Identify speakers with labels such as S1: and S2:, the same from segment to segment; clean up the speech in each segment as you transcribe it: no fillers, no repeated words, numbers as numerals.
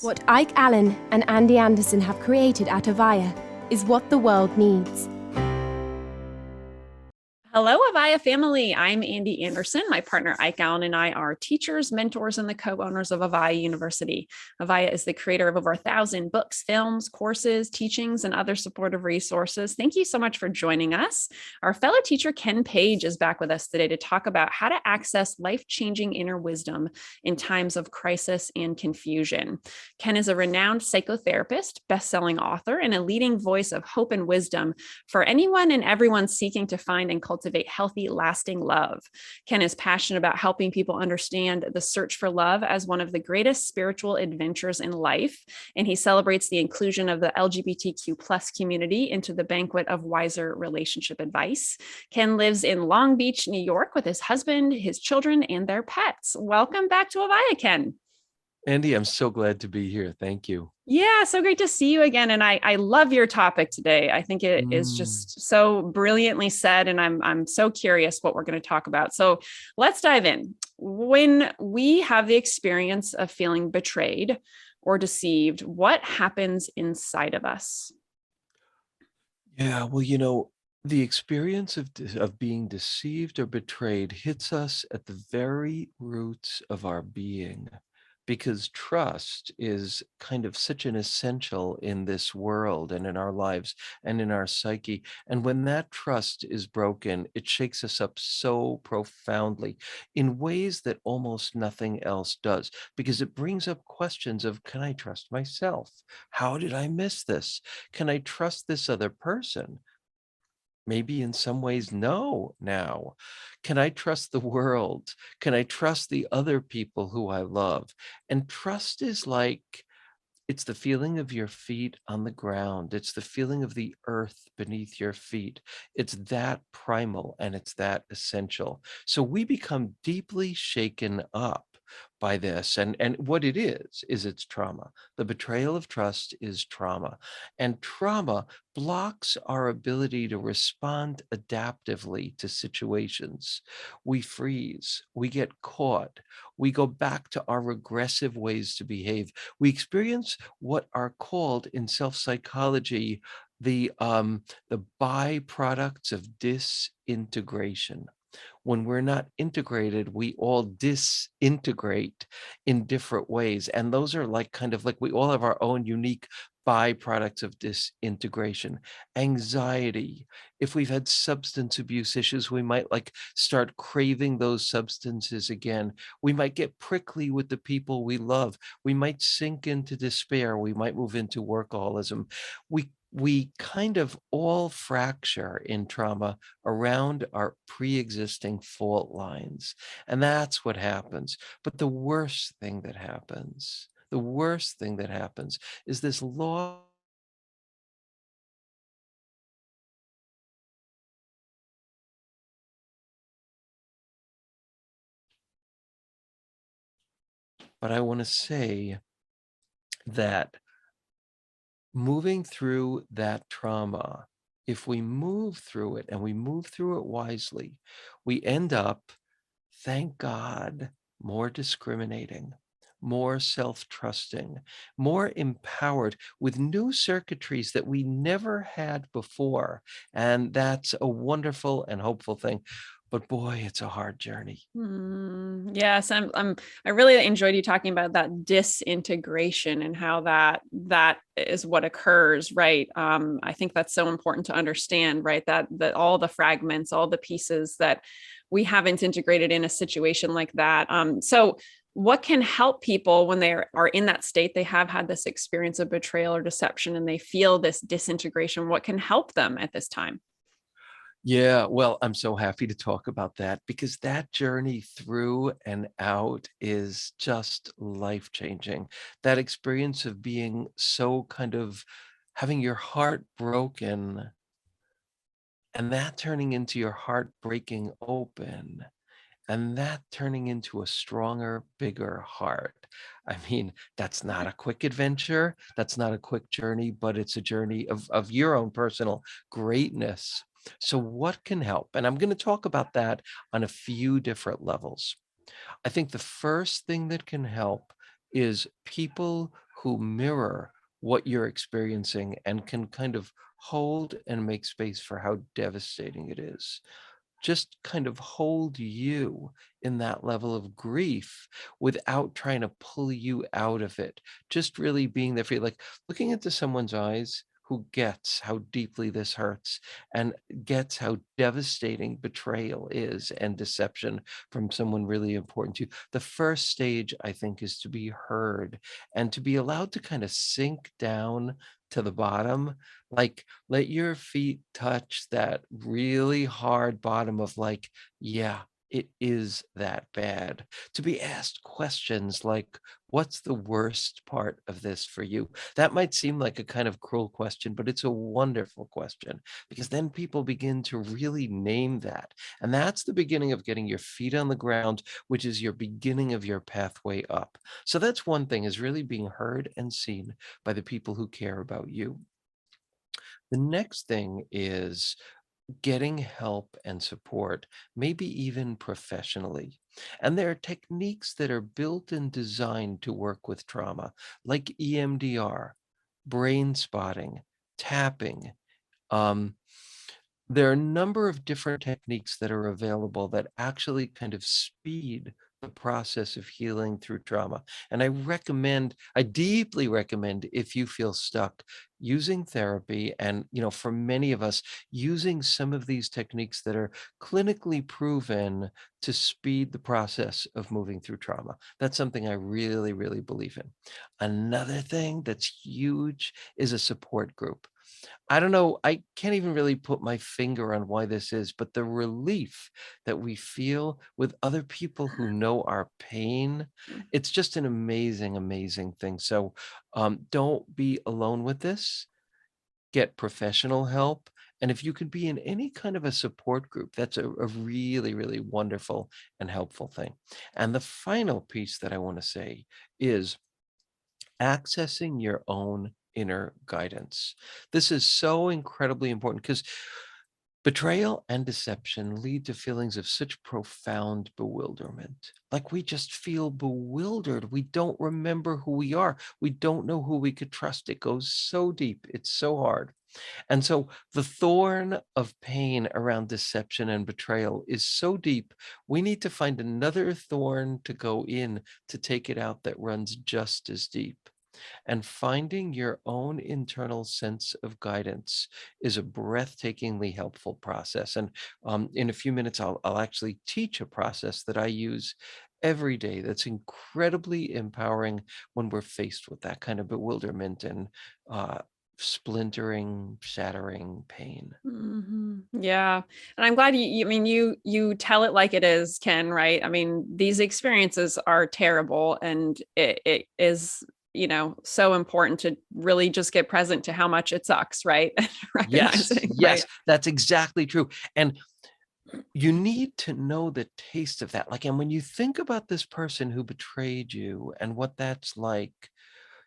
S1: What Ike Allen and Andy Anderson have created at AVAIYA is what the world needs.
S2: Hello, AVAIYA family. I'm Andy Anderson. My partner Ike Allen and I are teachers, mentors, and the co-owners of AVAIYA University. AVAIYA is the creator of over 1,000 books, films, courses, teachings, and other supportive resources. Thank you so much for joining us. Our fellow teacher Ken Page is back with us today to talk about how to access life-changing inner wisdom in times of crisis and confusion. Ken is a renowned psychotherapist, best-selling author, and a leading voice of hope and wisdom for anyone and everyone seeking to find and cultivate healthy, lasting love. Ken is passionate about helping people understand the search for love as one of the greatest spiritual adventures in life, and he celebrates the inclusion of the LGBTQ plus community into the banquet of wiser relationship advice. Ken lives in Long Beach, New York, with his husband, his children, and their pets. Welcome back to AVAIYA, Ken.
S3: Andy, I'm so glad to be here. Thank you.
S2: Yeah, so great to see you again. And I love your topic today. I think it is just so brilliantly said, and I'm so curious what we're going to talk about. So let's dive in. When we have the experience of feeling betrayed or deceived, what happens inside of us?
S3: Yeah, well, the experience of being deceived or betrayed hits us at the very roots of our being, because trust is kind of such an essential in this world and in our lives and in our psyche. And when that trust is broken, it shakes us up so profoundly in ways that almost nothing else does, because it brings up questions of, can I trust myself? How did I miss this? Can I trust this other person? Maybe in some ways, no, now. Can I trust the world? Can I trust the other people who I love? And trust is like, it's the feeling of your feet on the ground. It's the feeling of the earth beneath your feet. It's that primal and it's that essential. So we become deeply shaken up by this. And what it is it's trauma. The betrayal of trust is trauma. And trauma blocks our ability to respond adaptively to situations. We freeze, we get caught, we go back to our regressive ways to behave. We experience what are called in self-psychology the byproducts of disintegration. When we're not integrated, we all disintegrate in different ways. And those are like kind of like we all have our own unique byproducts of disintegration. Anxiety. If we've had substance abuse issues, we might like start craving those substances again. We might get prickly with the people we love. We might sink into despair. We might move into workaholism. We kind of all fracture in trauma around our pre-existing fault lines. And that's what happens. But the worst thing that happens is this loss. But I want to say that moving through that trauma, if we move through it and we move through it wisely, we end up, thank God, more discriminating, more self-trusting, more empowered with new circuitries that we never had before. And that's a wonderful and hopeful thing. But boy, it's a hard journey.
S2: Yes, I really enjoyed you talking about that disintegration and how that is what occurs, right? I think that's so important to understand, right? That all the fragments, all the pieces that we haven't integrated in a situation like that. So what can help people when they are in that state, they have had this experience of betrayal or deception, and they feel this disintegration? What can help them at this time?
S3: Yeah, well, I'm so happy to talk about that, because that journey through and out is just life-changing. That experience of being so kind of having your heart broken and that turning into your heart breaking open and that turning into a stronger, bigger heart. I mean, that's not a quick adventure. That's not a quick journey, but it's a journey of your own personal greatness. So what can help? And I'm going to talk about that on a few different levels. I think the first thing that can help is people who mirror what you're experiencing and can kind of hold and make space for how devastating it is. Just kind of hold you in that level of grief without trying to pull you out of it. Just really being there for you, like looking into someone's eyes who gets how deeply this hurts and gets how devastating betrayal is and deception from someone really important to you. The first stage, I think, is to be heard and to be allowed to kind of sink down to the bottom. Like, let your feet touch that really hard bottom of like, yeah, it is that bad. To be asked questions like, what's the worst part of this for you? That might seem like a kind of cruel question, but it's a wonderful question because then people begin to really name that. And that's the beginning of getting your feet on the ground, which is your beginning of your pathway up. So that's one thing, is really being heard and seen by the people who care about you. The next thing is getting help and support, maybe even professionally. And there are techniques that are built and designed to work with trauma, like EMDR, brain spotting, tapping. Um, there are a number of different techniques that are available that actually kind of speed the process of healing through trauma. And I deeply recommend, if you feel stuck, using therapy. And, for many of us, using some of these techniques that are clinically proven to speed the process of moving through trauma. That's something I really, really believe in. Another thing that's huge is a support group. I don't know, I can't even really put my finger on why this is, but the relief that we feel with other people who know our pain, it's just an amazing, amazing thing. So don't be alone with this. Get professional help. And if you could be in any kind of a support group, that's a really, really wonderful and helpful thing. And the final piece that I want to say is accessing your own inner guidance. This is so incredibly important because betrayal and deception lead to feelings of such profound bewilderment. Like, we just feel bewildered. We don't remember who we are. We don't know who we could trust. It goes so deep. It's so hard. And so the thorn of pain around deception and betrayal is so deep, we need to find another thorn to go in to take it out that runs just as deep. And finding your own internal sense of guidance is a breathtakingly helpful process. And in a few minutes, I'll actually teach a process that I use every day that's incredibly empowering when we're faced with that kind of bewilderment and uh, splintering, shattering pain.
S2: Yeah. And I'm glad I mean, you tell it like it is, Ken, right? I mean, these experiences are terrible, and it is, so important to really just get present to how much it sucks, right?
S3: Yes,
S2: Recognizing, right?
S3: yes, that's exactly true. And you need to know the taste of that. Like, and when you think about this person who betrayed you and what that's like,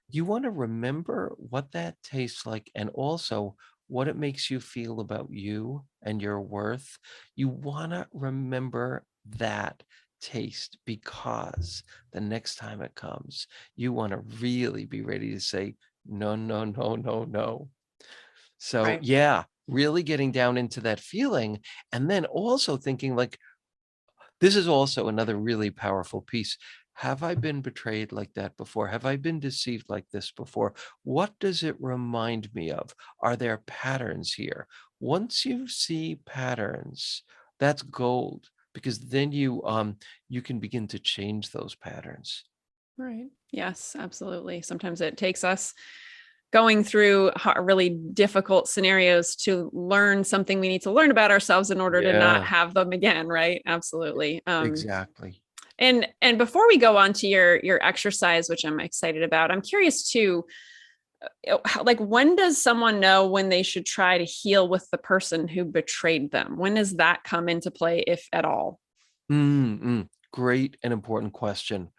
S3: you want to remember what that tastes like and also what it makes you feel about you and your worth. You want to remember that taste, because the next time it comes, you want to really be ready to say, no, no, no, no, no. So,
S2: Right.
S3: yeah, really getting down into that feeling, and then also thinking like, this is also another really powerful piece. Have I been betrayed like that before? Have I been deceived like this before? What does it remind me of? Are there patterns here? Once you see patterns, that's gold, because then you can begin to change those patterns.
S2: Right. Yes, absolutely. Sometimes it takes us going through really difficult scenarios to learn something we need to learn about ourselves in order to not
S3: Yeah,
S2: have them again. Right. Absolutely.
S3: exactly.
S2: And before we go on to your exercise, which I'm excited about, I'm curious too, like, when does someone know when they should try to heal with the person who betrayed them? When does that come into play, if at all?
S3: Great and important question.